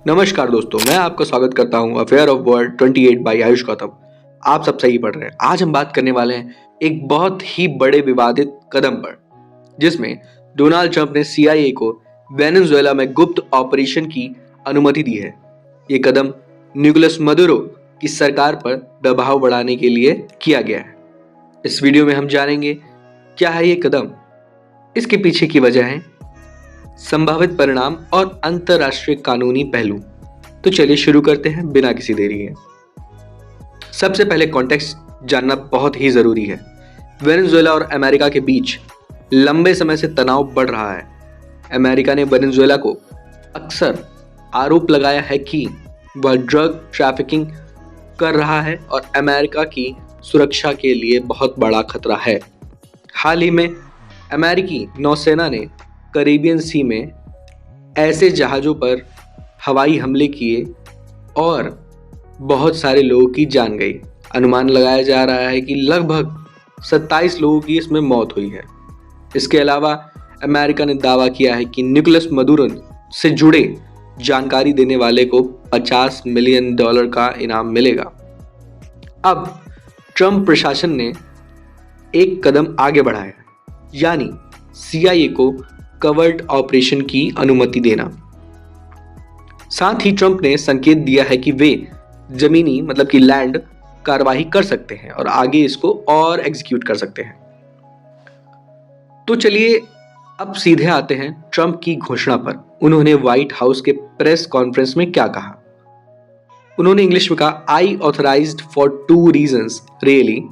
नमस्कार दोस्तों, मैं आपका स्वागत करता हूं affair of world 28 by Ayush Gautam. आप सब सही पढ़ रहे हैं। आज हम बात करने वाले हैं एक बहुत ही बड़े विवादित कदम पर, जिसमें डोनाल्ड ट्रंप ने CIA को वेनेजुएला में गुप्त ऑपरेशन की अनुमति दी है। ये कदम निकोलस मदुरो की सरकार पर दबाव बढ़ाने के लिए किया गया है। इस वीडियो में हम जानेंगे क्या है ये कदम, इसके पीछे की वजह है, संभावित परिणाम और अंतरराष्ट्रीय कानूनी पहलू। तो चलिए शुरू करते हैं बिना किसी देरी के। सबसे पहले कॉन्टेक्स्ट जानना बहुत ही जरूरी है। वेनेजुएला और अमेरिका के बीच लंबे समय से तनाव बढ़ रहा है। अमेरिका ने वेनेजुएला को अक्सर आरोप लगाया है कि वह ड्रग ट्रैफिकिंग कर रहा है और अमेरिका की सुरक्षा के लिए बहुत बड़ा खतरा है। हाल ही में अमेरिकी नौसेना ने कैरिबियन सी में ऐसे जहाज़ों पर हवाई हमले किए और बहुत सारे लोगों की जान गई। अनुमान लगाया जा रहा है कि लगभग 27 लोगों की इसमें मौत हुई है। इसके अलावा अमेरिका ने दावा किया है कि निकोलस मदुरो से जुड़े जानकारी देने वाले को $50 मिलियन का इनाम मिलेगा। अब ट्रंप प्रशासन ने एक कदम आगे बढ़ाया, यानी CIA को कवर्ड ऑपरेशन की अनुमति देना। साथ ही ट्रंप ने संकेत दिया है कि वे जमीनी मतलब कि लैंड कार्रवाई कर सकते हैं और आगे इसको और एग्जीक्यूट कर सकते हैं। तो चलिए अब सीधे आते हैं ट्रंप की घोषणा पर। उन्होंने व्हाइट हाउस के प्रेस कॉन्फ्रेंस में क्या कहा। उन्होंने इंग्लिश में कहा, I authorized for 2 reasons really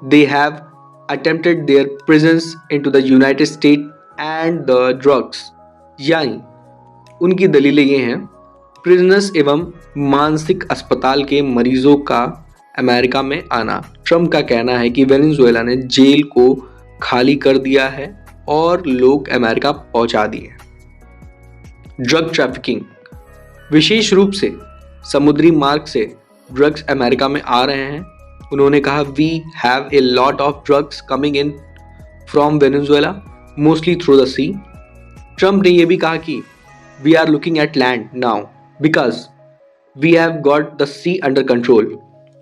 they have attempted their presence into the United State and the drugs. यानी उनकी दलीलें ये हैं, प्रिजनर्स एवं मानसिक अस्पताल के मरीजों का अमेरिका में आना। ट्रंप का कहना है कि वेनेजुएला ने जेल को खाली कर दिया है और लोग अमेरिका पहुंचा दिए। ड्रग ट्रैफिकिंग, विशेष रूप से समुद्री मार्ग से ड्रग्स अमेरिका में आ रहे हैं। उन्होंने कहा, we have a lot of drugs coming in from Venezuela mostly through the sea. Trump ने यह भी कहा कि we are looking at land now because we have got the sea under control.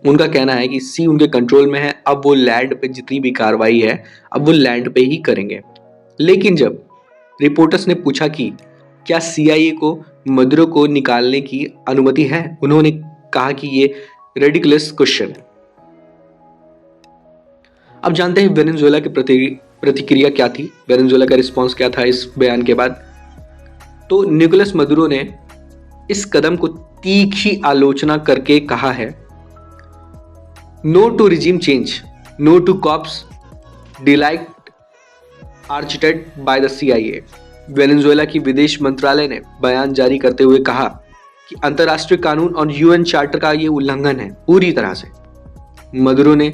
उनका कहना है कि सी उनके कंट्रोल में है, अब वो लैंड पे जितनी भी कार्रवाई है अब वो लैंड पे ही करेंगे। लेकिन जब रिपोर्टर्स ने पूछा कि क्या CIA को मदुरो को निकालने की अनुमति है, उन्होंने कहा कि ये रेडिकुलस क्वेश्चन है। अब जानते हैं वेनेजुएला की प्रतिक्रिया क्या थी, वेनेजुएला का रिस्पांस क्या था इस बयान के बाद। तो निकोलस मदुरो ने इस कदम को तीखी आलोचना करके कहा है, no to regime change, no to cops delight architected by the CIA। Venezuela की विदेश मंत्रालय ने बयान जारी करते हुए कहा कि अंतर्राष्ट्रीय कानून और UN चार्टर का ये उल्लंघन है पूरी तरह से। मदुरो ने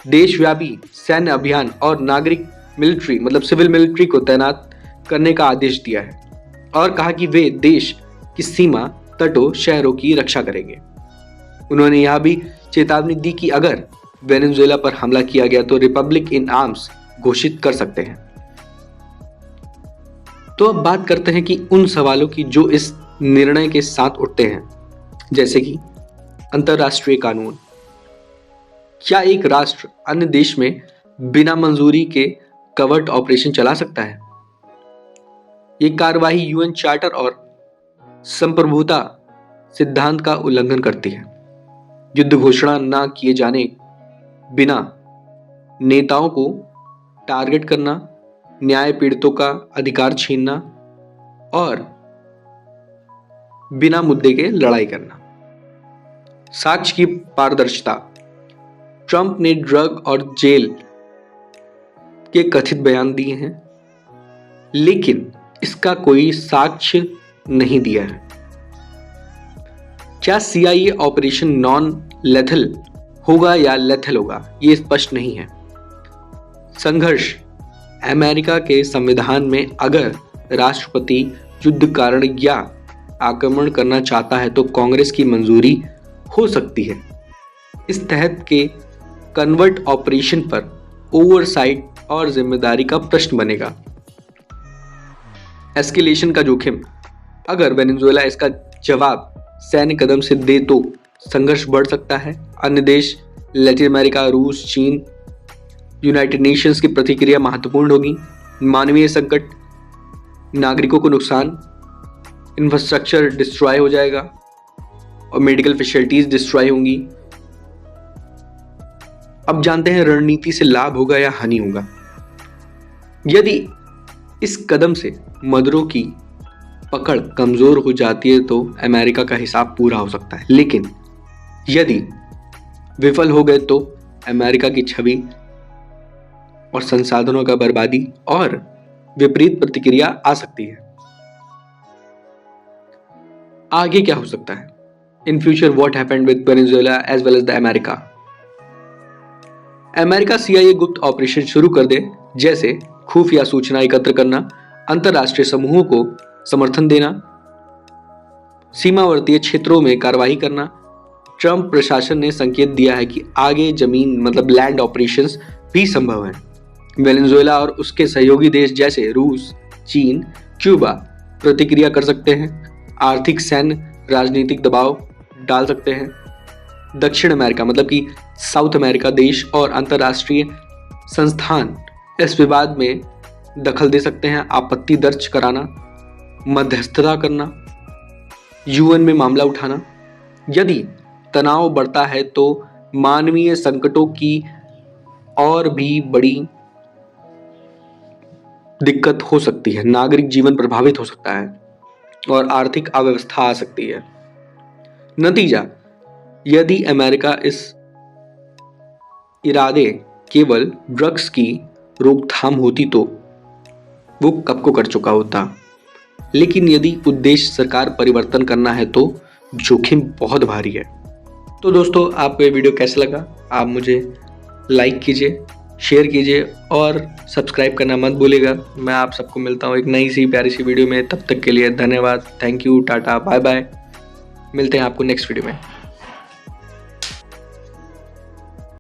देशव्यापी सैन्य अभियान और नागरिक मिलिट्री मतलब सिविल मिलिट्री को तैनात करने का आदेश दिया है और कहा कि वे देश की सीमा, तटों, शहरों की रक्षा करेंगे। उन्होंने यह भी चेतावनी दी कि अगर वेनेजुएला पर हमला किया गया तो रिपब्लिक इन आर्म्स घोषित कर सकते हैं। तो अब बात करते हैं कि उन सवालों की जो इस निर्णय के साथ उठते हैं, जैसे कि अंतरराष्ट्रीय कानून। क्या एक राष्ट्र अन्य देश में बिना मंजूरी के कवर्ट ऑपरेशन चला सकता है? ये कार्रवाई UN चार्टर और संप्रभुता सिद्धांत का उल्लंघन करती है। युद्ध घोषणा न किए जाने बिना नेताओं को टारगेट करना, न्याय पीड़ितों का अधिकार छीनना और बिना मुद्दे के लड़ाई करना। साक्ष्य की पारदर्शिता, ट्रंप ने ड्रग और जेल के कथित बयान दिए हैं, लेकिन इसका कोई साक्ष्य नहीं दिया है। क्या CIA ऑपरेशन नॉन लेथल होगा या लेथल होगा, ये स्पष्ट नहीं है। संघर्ष, अमेरिका के संविधान में अगर राष्ट्रपति युद्ध कारण या आक्रमण करना चाहता है तो कांग्रेस की मंजूरी हो सकती है। इस तहत के कन्वर्ट ऑपरेशन पर ओवरसाइट और जिम्मेदारी का प्रश्न बनेगा। एस्केलेशन का जोखिम, अगर वेनेजुएला इसका जवाब सैन्य कदम से दे तो संघर्ष बढ़ सकता है। अन्य देश लैटिन अमेरिका, रूस, चीन, यूनाइटेड नेशंस की प्रतिक्रिया महत्वपूर्ण होगी। मानवीय संकट, नागरिकों को नुकसान, इंफ्रास्ट्रक्चर डिस्ट्रॉय हो जाएगा और मेडिकल फैसिलिटीज डिस्ट्रॉय होंगी। अब जानते हैं रणनीति से लाभ होगा या हानि होगा। यदि इस कदम से मदुरो की पकड़ कमजोर हो जाती है तो अमेरिका का हिसाब पूरा हो सकता है, लेकिन यदि विफल हो गए तो अमेरिका की छवि और संसाधनों का बर्बादी और विपरीत प्रतिक्रिया आ सकती है। आगे क्या हो सकता है? In future what happened with Venezuela as well as the America. America CIA गुप्त ऑपरेशन शुरू कर दे, जैसे खुफिया सूचना एकत्र करना, अंतरराष्ट्रीय समूहों को समर्थन देना, सीमावर्ती क्षेत्रों में कार्रवाई करना। ट्रंप प्रशासन ने संकेत दिया है कि आगे जमीन मतलब लैंड ऑपरेशंस भी संभव है। वेनेजुएला और उसके सहयोगी देश जैसे रूस, चीन, क्यूबा प्रतिक्रिया कर सकते हैं, आर्थिक, सैन्य, राजनीतिक दबाव डाल सकते हैं। दक्षिण अमेरिका मतलब कि साउथ अमेरिका देश और अंतरराष्ट्रीय संस्थान इस विवाद में दखल दे सकते हैं, आपत्ति दर्ज कराना, मध्यस्थता करना, UN में मामला उठाना। यदि तनाव बढ़ता है तो मानवीय संकटों की और भी बड़ी दिक्कत हो सकती है, नागरिक जीवन प्रभावित हो सकता है और आर्थिक अव्यवस्था आ सकती है। नतीजा, यदि अमेरिका इस इरादे केवल ड्रग्स की रोकथाम होती तो वो कब को कर चुका होता, लेकिन यदि उद्देश्य सरकार परिवर्तन करना है तो जोखिम बहुत भारी है। तो दोस्तों, आपको ये वीडियो कैसा लगा? आप मुझे लाइक कीजिए, शेयर कीजिए और सब्सक्राइब करना मत भूलिएगा। मैं आप सबको मिलता हूँ एक नई सी प्यारी सी वीडियो में। तब तक के लिए धन्यवाद, thank you, ta-ta, bye bye. मिलते हैं आपको नेक्स्ट वीडियो में।